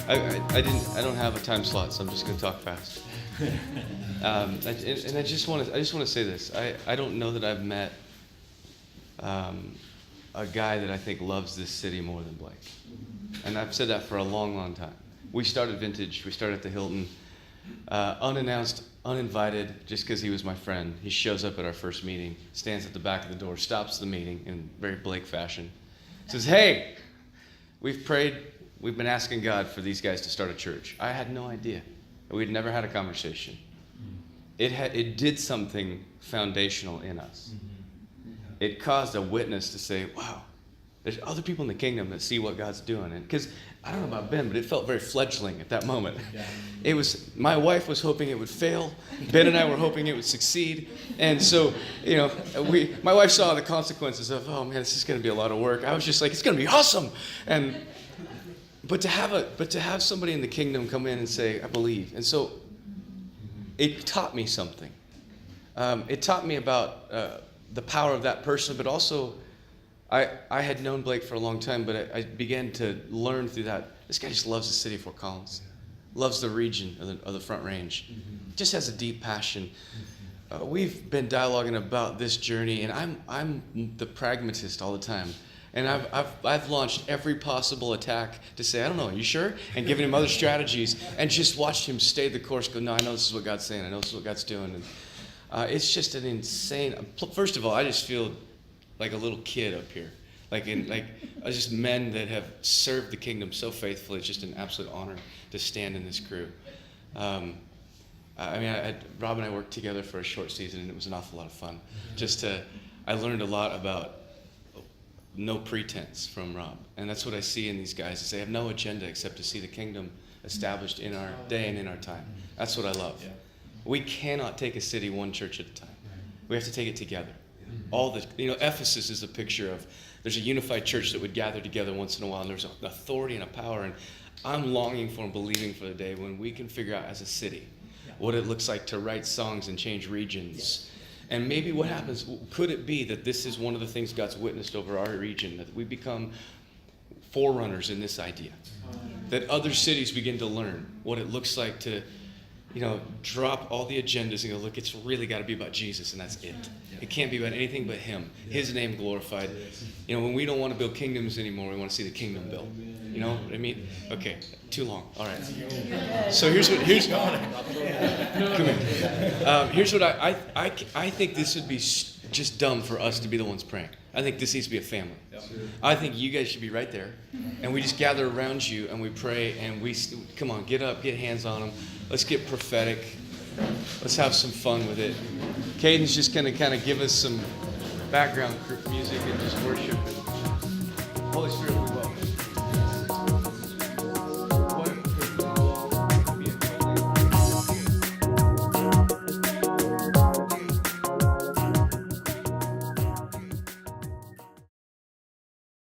I don't have a time slot, so I'm just going to talk fast. I just want to say this. I don't know that I've met a guy that I think loves this city more than Blake. And I've said that for a long, long time. We started Vintage. We started at the Hilton, unannounced, uninvited, just because he was my friend. He shows up at our first meeting, stands at the back of the door, stops the meeting in very Blake fashion, says, "Hey, we've prayed. We've been asking God for these guys to start a church." I had no idea. We'd never had a conversation. It did something foundational in us. It caused a witness to say, wow, there's other people in the kingdom that see what God's doing. And because I don't know about Ben, but it felt very fledgling at that moment. It was, my wife was hoping it would fail. Ben and I were hoping it would succeed. And so, my wife saw the consequences of, oh man, this is going to be a lot of work. I was just like, it's going to be awesome. But to have somebody in the kingdom come in and say, I believe. And so it taught me something. It taught me about the power of that person, but also I had known Blake for a long time, but I began to learn through that. This guy just loves the city of Fort Collins, loves the region of the Front Range, just has a deep passion. We've been dialoguing about this journey, and I'm the pragmatist all the time. And I've launched every possible attack to say, I don't know, are you sure? And giving him other strategies, and just watched him stay the course, go, no, I know this is what God's saying. I know this is what God's doing. And it's just an insane, first of all, I just feel like a little kid up here. Just men that have served the kingdom so faithfully. It's just an absolute honor to stand in this crew. Rob and I worked together for a short season, and it was an awful lot of fun. I learned a lot about no pretense from Rob. And that's what I see in these guys, is they have no agenda except to see the kingdom established in our day and in our time. That's what I love. Yeah. We cannot take a city one church at a time. We have to take it together. Ephesus is a picture of, there's a unified church that would gather together once in a while, and there's an authority and a power, and I'm longing for and believing for the day when we can figure out as a city what it looks like to write songs and change regions. And maybe what happens, could it be that this is one of the things God's witnessed over our region, that we become forerunners in this idea, that other cities begin to learn what it looks like to, drop all the agendas and go, look, it's really got to be about Jesus, and that's it. It can't be about anything but him, his name glorified. When we don't want to build kingdoms anymore, we want to see the kingdom built. You know what I mean? Okay, too long. All right. So here's what I think this would be just dumb for us to be the ones praying. I think this needs to be a family. I think you guys should be right there, and we just gather around you and we pray, and come on, get up, get hands on them. Let's get prophetic. Let's have some fun with it. Caden's just going to kind of give us some background music and just worship. And Holy Spirit, we welcome.